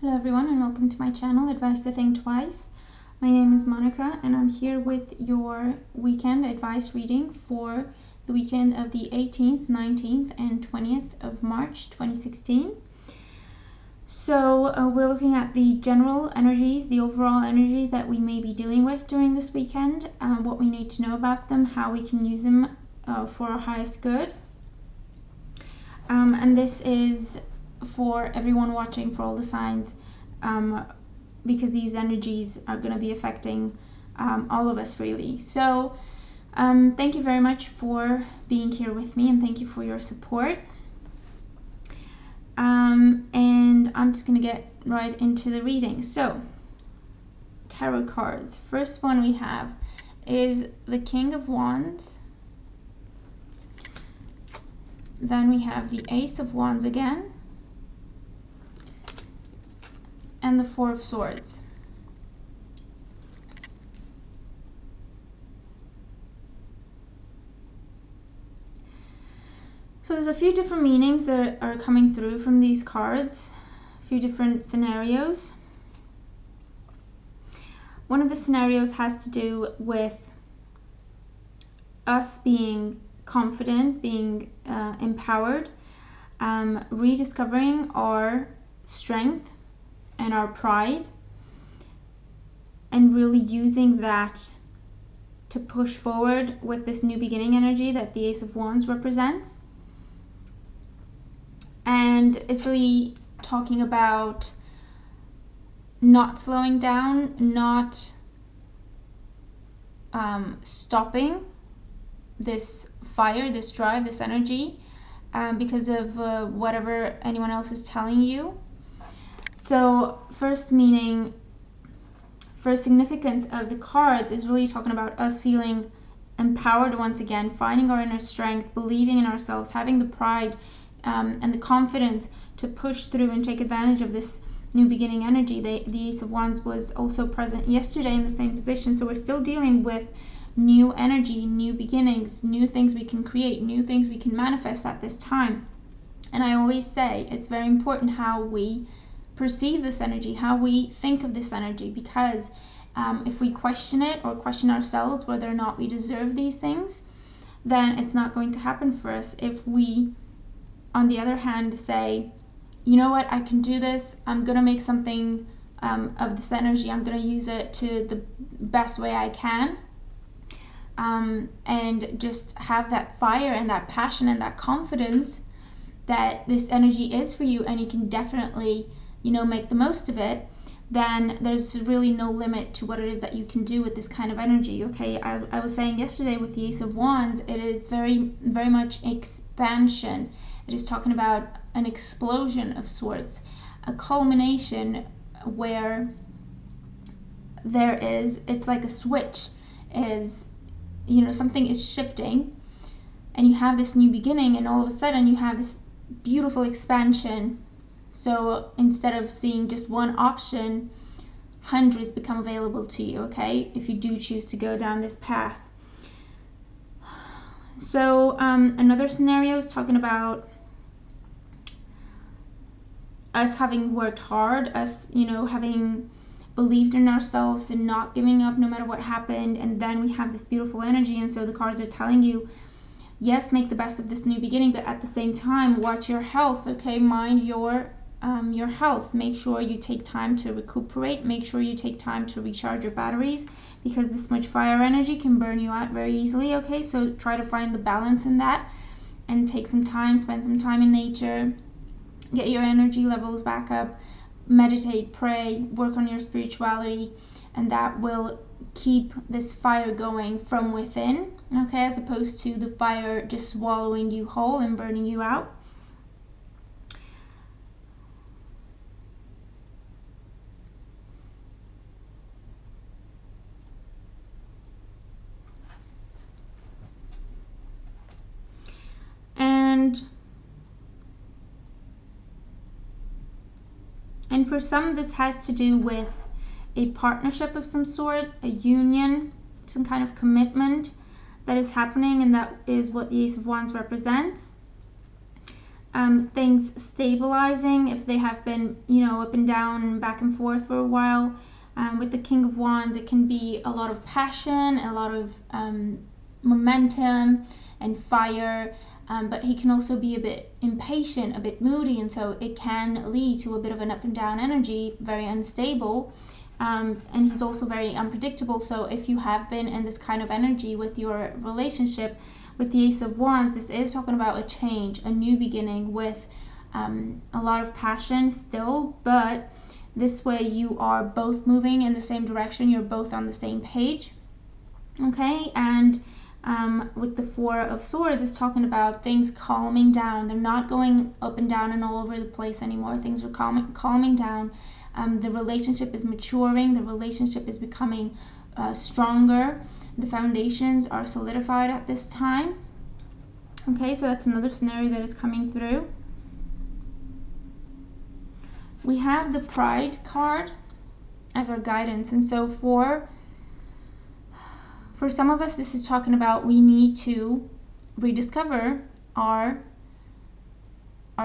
Hello everyone and welcome to my channel, Advice to Think Twice. My name is Monica and I'm here with your weekend advice reading for the weekend of the 18th, 19th and 20th of March 2016. So we're looking at the general energies, the overall energies that we may be dealing with during this weekend, what we need to know about them, how we can use them for our highest good. And this is for everyone watching, for all the signs, because these energies are going to be affecting all of us really. So thank you very much for being here with me and thank you for your support. And I'm just going to get right into the reading. So, tarot cards. First one we have is the King of Wands. Then we have the Ace of Wands again. And the Four of Swords. So there's a few different meanings that are coming through from these cards, a few different scenarios. One of the scenarios has to do with us being confident, being empowered, rediscovering our strength and our pride, and really using that to push forward with this new beginning energy that the Ace of Wands represents. And it's really talking about not slowing down, not stopping this fire, this drive, this energy because of whatever anyone else is telling you. So first significance of the cards is really talking about us feeling empowered once again, finding our inner strength, believing in ourselves, having the pride and the confidence to push through and take advantage of this new beginning energy. The Ace of Wands was also present yesterday in the same position, so we're still dealing with new energy, new beginnings, new things we can create, new things we can manifest at this time. And I always say it's very important how we perceive this energy, how we think of this energy, because if we question it or question ourselves whether or not we deserve these things, then it's not going to happen for us. If we, on the other hand, say, you know what, I can do this, I'm going to make something of this energy, I'm going to use it to the best way I can, and just have that fire and that passion and that confidence that this energy is for you and you can definitely, make the most of it, then there's really no limit to what it is that you can do with this kind of energy. Okay, I was saying yesterday with the Ace of Wands, it is very, very much expansion. It is talking about an explosion of sorts, a culmination where it's like a switch, something is shifting and you have this new beginning and all of a sudden you have this beautiful expansion. So instead of seeing just one option, hundreds become available to you, okay, if you do choose to go down this path. So another scenario is talking about us having worked hard, us, having believed in ourselves and not giving up no matter what happened, and then we have this beautiful energy. And so the cards are telling you, yes, make the best of this new beginning, but at the same time, watch your health, okay? Mind your health. Make sure you take time to recuperate. Make sure you take time to recharge your batteries, because this much fire energy can burn you out very easily, okay? So try to find the balance in that and take some time, spend some time in nature, get your energy levels back up, meditate, pray, work on your spirituality, and that will keep this fire going from within, okay, as opposed to the fire just swallowing you whole and burning you out. And for some, this has to do with a partnership of some sort, a union, some kind of commitment that is happening, and that is what the Ace of Wands represents. things stabilizing if they have been, up and down and back and forth for a while. With the King of Wands, it can be a lot of passion, a lot of momentum and fire, but he can also be a bit impatient, a bit moody, and so it can lead to a bit of an up and down energy, very unstable. And he's also very unpredictable. So if you have been in this kind of energy with your relationship, with the Ace of Wands, this is talking about a change, a new beginning with a lot of passion still, but this way you are both moving in the same direction, you're both on the same page. Okay, and with the Four of Swords, it's talking about things calming down. They're not going up and down and all over the place anymore. Things are calming down. The relationship is maturing. The relationship is becoming stronger. The foundations are solidified at this time. Okay, so that's another scenario that is coming through. We have the Pride card as our guidance, and so for some of us, this is talking about we need to rediscover our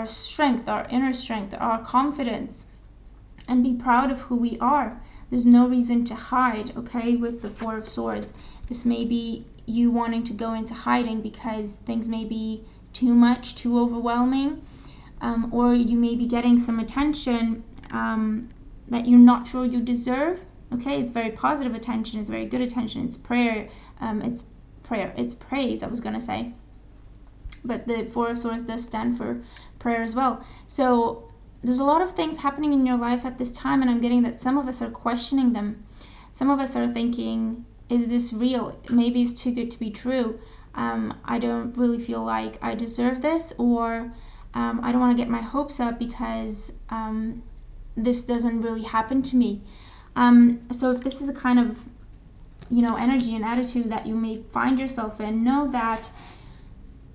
strength, our inner strength, our confidence, and be proud of who we are. There's no reason to hide, okay, with the Four of Swords. This may be you wanting to go into hiding because things may be too much, too overwhelming, or you may be getting some attention that you're not sure you deserve. Okay, it's very positive attention, it's very good attention, it's prayer, it's praise, I was gonna say. But the Four of Swords does stand for prayer as well. So there's a lot of things happening in your life at this time, and I'm getting that some of us are questioning them. Some of us are thinking, is this real? Maybe it's too good to be true. I don't really feel like I deserve this, or I don't want to get my hopes up because this doesn't really happen to me. So if this is a kind of, energy and attitude that you may find yourself in, know that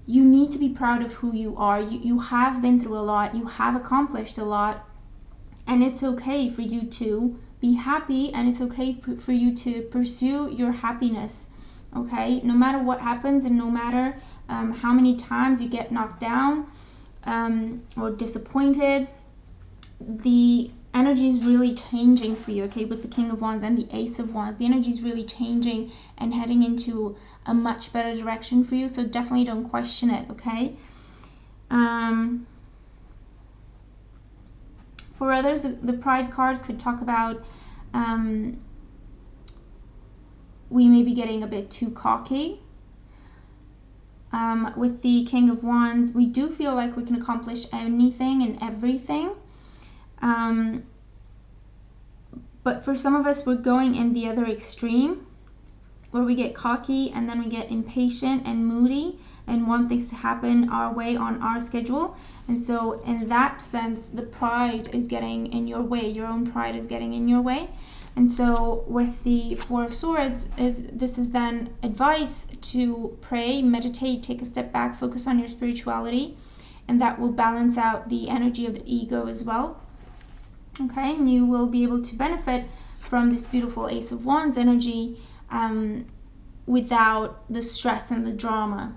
you need to be proud of who you are. You have been through a lot, you have accomplished a lot, and it's okay for you to be happy, and it's okay for you to pursue your happiness, okay? No matter what happens, and no matter how many times you get knocked down or disappointed, the energy is really changing for you, okay? With the King of Wands and the Ace of Wands, the energy is really changing and heading into a much better direction for you, so definitely don't question it, okay? For others, the Pride card could talk about we may be getting a bit too cocky. With the King of Wands, we do feel like we can accomplish anything and everything. But for some of us, we're going in the other extreme, where we get cocky and then we get impatient and moody and want things to happen our way on our schedule. And so in that sense, the pride is getting in your way. Your own pride is getting in your way. And so with the Four of Swords, this is then advice to pray, meditate, take a step back, focus on your spirituality, and that will balance out the energy of the ego as well. Okay, and you will be able to benefit from this beautiful Ace of Wands energy without the stress and the drama.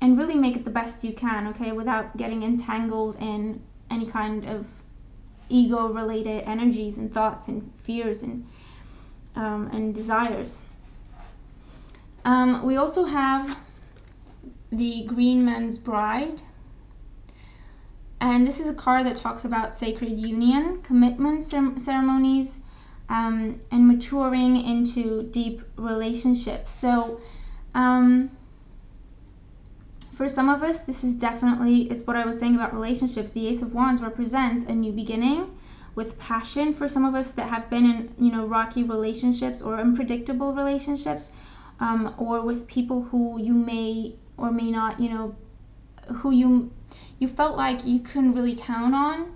And really make it the best you can, okay, without getting entangled in any kind of ego-related energies and thoughts and fears and desires. We also have the Green Man's Bride. And this is a card that talks about sacred union, commitment ceremonies, and maturing into deep relationships. So for some of us, this is definitely, it's what I was saying about relationships. The Ace of Wands represents a new beginning with passion. For some of us that have been in, rocky relationships or unpredictable relationships, or with people who you may or may not, who you felt like you couldn't really count on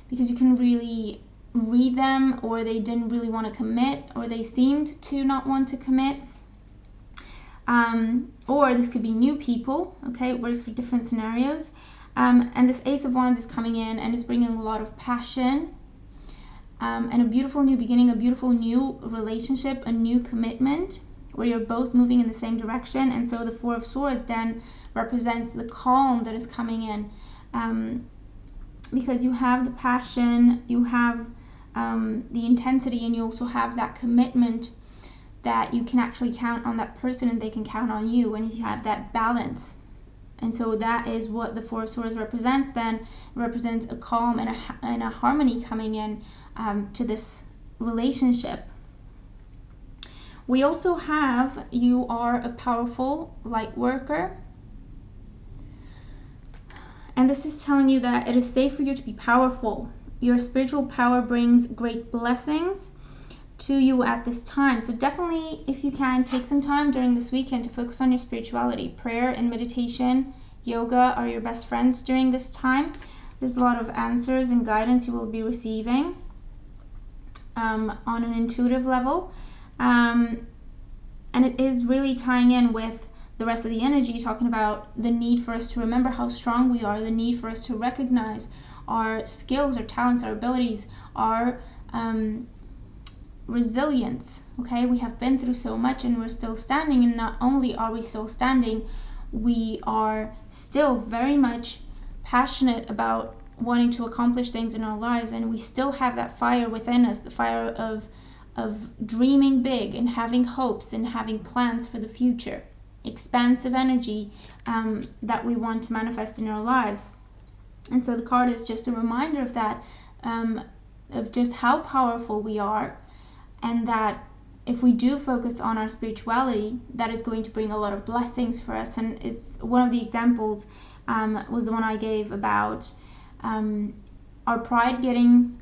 because you couldn't really read them, or they didn't really want to commit, or they seemed to not want to commit. Or this could be new people, okay, works for different scenarios. And this Ace of Wands is coming in and is bringing a lot of passion and a beautiful new beginning, a beautiful new relationship, a new commitment, where you're both moving in the same direction. And so the Four of Swords then represents the calm that is coming in, because you have the passion, you have the intensity, and you also have that commitment that you can actually count on that person and they can count on you, and you have that balance. And so that is what the Four of Swords represents. Then it represents a calm and a harmony coming in to this relationship. We also have, you are a powerful light worker. And this is telling you that it is safe for you to be powerful. Your spiritual power brings great blessings to you at this time. So definitely, if you can, take some time during this weekend to focus on your spirituality. Prayer and meditation, yoga are your best friends during this time. There's a lot of answers and guidance you will be receiving on an intuitive level. And it is really tying in with the rest of the energy, talking about the need for us to remember how strong we are, the need for us to recognize our skills, our talents, our abilities, our resilience. Okay, we have been through so much and we're still standing, and not only are we still standing, we are still very much passionate about wanting to accomplish things in our lives, and we still have that fire within us, the fire of dreaming big and having hopes and having plans for the future, expansive energy that we want to manifest in our lives. And so the card is just a reminder of that, of just how powerful we are, and that if we do focus on our spirituality, that is going to bring a lot of blessings for us. And it's one of the examples was the one I gave about our pride getting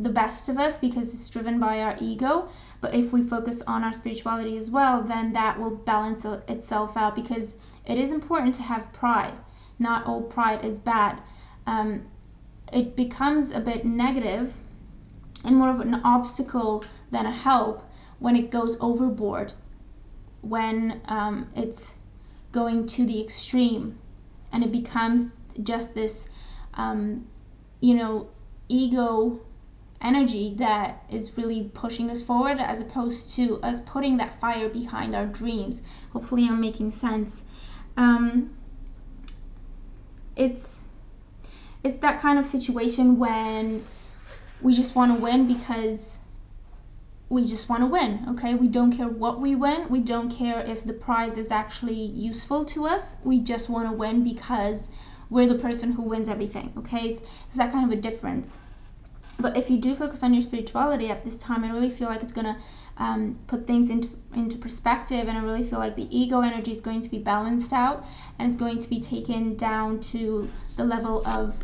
the best of us because it's driven by our ego. But if we focus on our spirituality as well, then that will balance itself out, because it is important to have pride. Not all pride is bad. It becomes a bit negative and more of an obstacle than a help when it goes overboard, when it's going to the extreme, and it becomes just this ego energy that is really pushing us forward, as opposed to us putting that fire behind our dreams. Hopefully I'm making sense. It's that kind of situation when we just want to win because we just want to win, okay? We don't care what we win. We don't care if the prize is actually useful to us. We just want to win because we're the person who wins everything, okay? It's that kind of a difference. But if you do focus on your spirituality at this time, I really feel like it's going to put things into perspective, and I really feel like the ego energy is going to be balanced out, and it's going to be taken down to the level of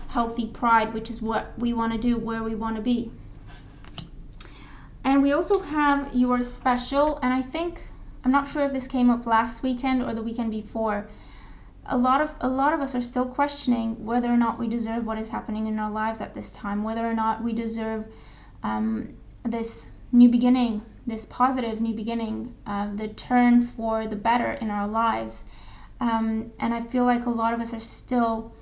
healthy pride, which is what we want to do, where we want to be. And we also have your special, and I'm not sure if this came up last weekend or the weekend before. A lot of us are still questioning whether or not we deserve what is happening in our lives at this time, whether or not we deserve this new beginning, this positive new beginning, the turn for the better in our lives. And I feel like a lot of us are still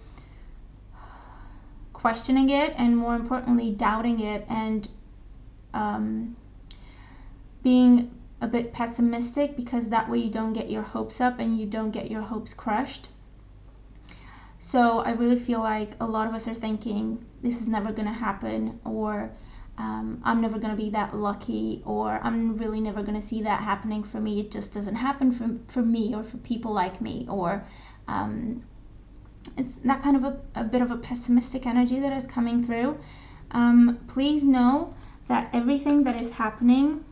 questioning it, and more importantly, doubting it, and being a bit pessimistic, because that way you don't get your hopes up and you don't get your hopes crushed. So I really feel like a lot of us are thinking this is never going to happen, or I'm never going to be that lucky, or I'm really never going to see that happening for me. It just doesn't happen for me or for people like me, or it's that kind of a bit of a pessimistic energy that is coming through. Please know that everything that is happening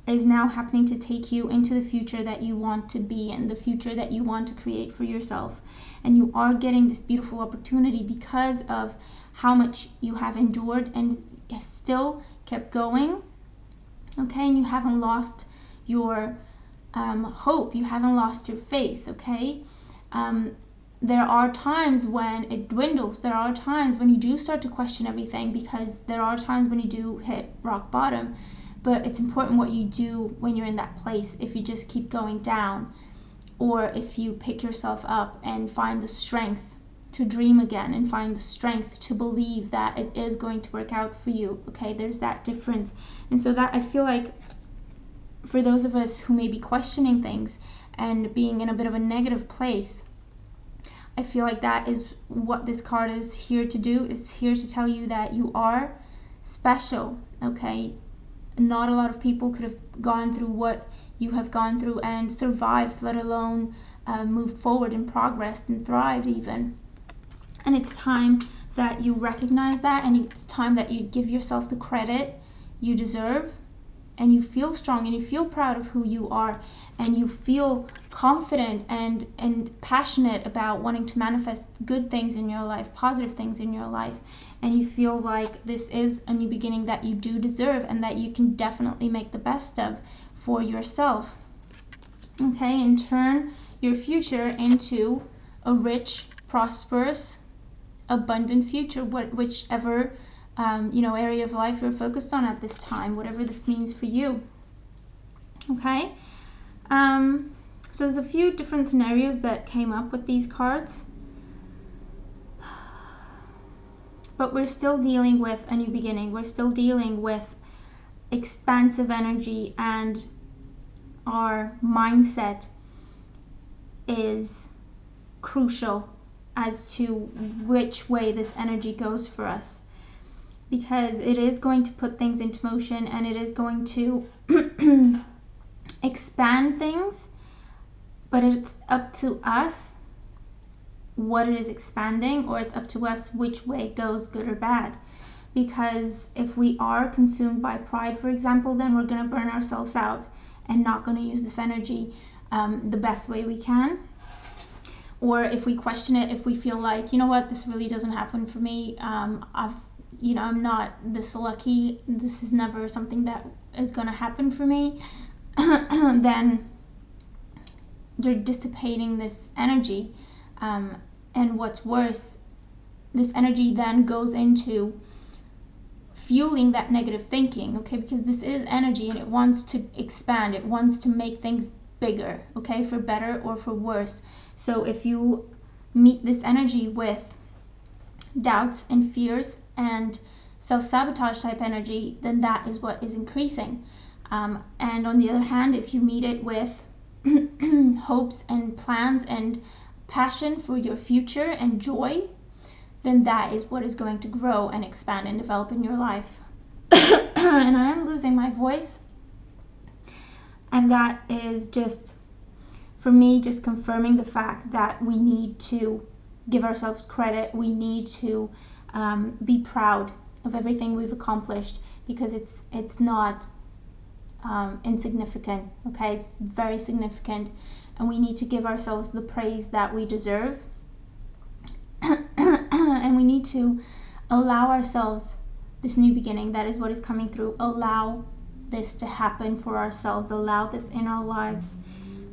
is now happening to take you into the future that you want to be in, the future that you want to create for yourself. And you are getting this beautiful opportunity because of how much you have endured and still kept going, okay? And you haven't lost your hope, you haven't lost your faith, okay? There are times when it dwindles. There are times when you do start to question everything, because there are times when you do hit rock bottom. But it's important what you do when you're in that place. If you just keep going down, or if you pick yourself up and find the strength to dream again, and find the strength to believe that it is going to work out for you, okay? There's that difference. And so that, I feel like for those of us who may be questioning things and being in a bit of a negative place, I feel like that is what this card is here to do. It's here to tell you that you are special, okay? Not a lot of people could have gone through what you have gone through and survived, let alone moved forward and progressed and thrived even. And it's time that you recognize that, and it's time that you give yourself the credit you deserve, and you feel strong and you feel proud of who you are, and you feel confident and passionate about wanting to manifest good things in your life, positive things in your life, and you feel like this is a new beginning that you do deserve and that you can definitely make the best of for yourself. Okay, and turn your future into a rich, prosperous, abundant future, whichever area of life you're focused on at this time, whatever this means for you. Okay, so there's a few different scenarios that came up with these cards, but we're still dealing with a new beginning. We're still dealing with expansive energy, and our mindset is crucial as to which way this energy goes for us, because it is going to put things into motion, and it is going to expand things, but it's up to us what it is expanding, or it's up to us which way it goes, good or bad. Because if we are consumed by pride, for example, then we're going to burn ourselves out and not going to use this energy the best way we can. Or if we question it, if we feel like, you know what, this really doesn't happen for me, I'm not this lucky, this is never something that is going to happen for me, then you're dissipating this energy. And what's worse, this energy then goes into fueling that negative thinking, okay? Because this is energy, and it wants to expand, it wants to make things bigger, okay, for better or for worse. So if you meet this energy with doubts and fears and self-sabotage type energy, then that is what is increasing. And on the other hand, if you meet it with hopes and plans and passion for your future and joy, then that is what is going to grow and expand and develop in your life. And I am losing my voice, and that is just, for me, just confirming the fact that we need to give ourselves credit. We need to be proud of everything we've accomplished, because it's not insignificant, okay? It's very significant, and we need to give ourselves the praise that we deserve. And we need to allow ourselves this new beginning. That is what is coming through. Allow this to happen for ourselves. Allow this in our lives.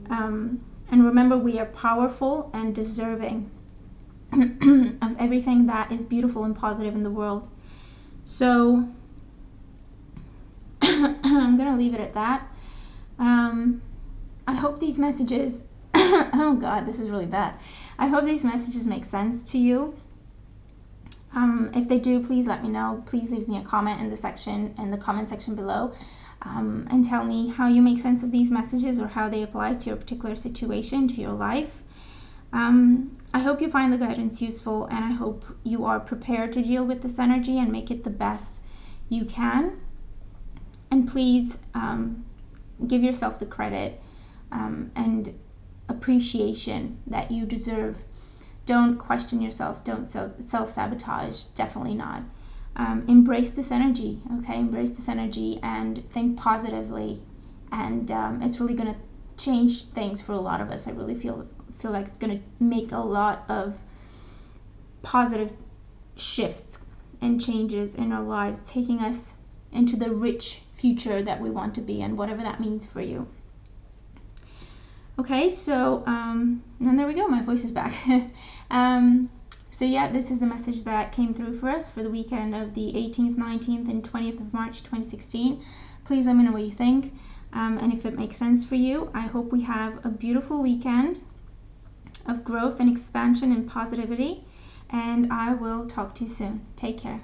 And remember, we are powerful and deserving of everything that is beautiful and positive in the world. So I'm going to leave it at that. I hope these messages, oh God, this is really bad. I hope these messages make sense to you. If they do, please let me know. Please leave me a comment in the comment section below, and tell me how you make sense of these messages, or how they apply to your particular situation, to your life. I hope you find the guidance useful, and I hope you are prepared to deal with this energy and make it the best you can. And please give yourself the credit and appreciation that you deserve. Don't question yourself. Don't self-sabotage. Definitely not. Embrace this energy, okay? Embrace this energy and think positively. And it's really going to change things for a lot of us. I really feel like it's going to make a lot of positive shifts and changes in our lives, taking us into the rich future that we want to be, and whatever that means for you. Okay, so and there we go, my voice is back. So yeah, this is the message that came through for us for the weekend of the 18th, 19th, and 20th of March 2016. Please let me know what you think, and if it makes sense for you. I hope we have a beautiful weekend of growth and expansion and positivity, and I will talk to you soon. Take care.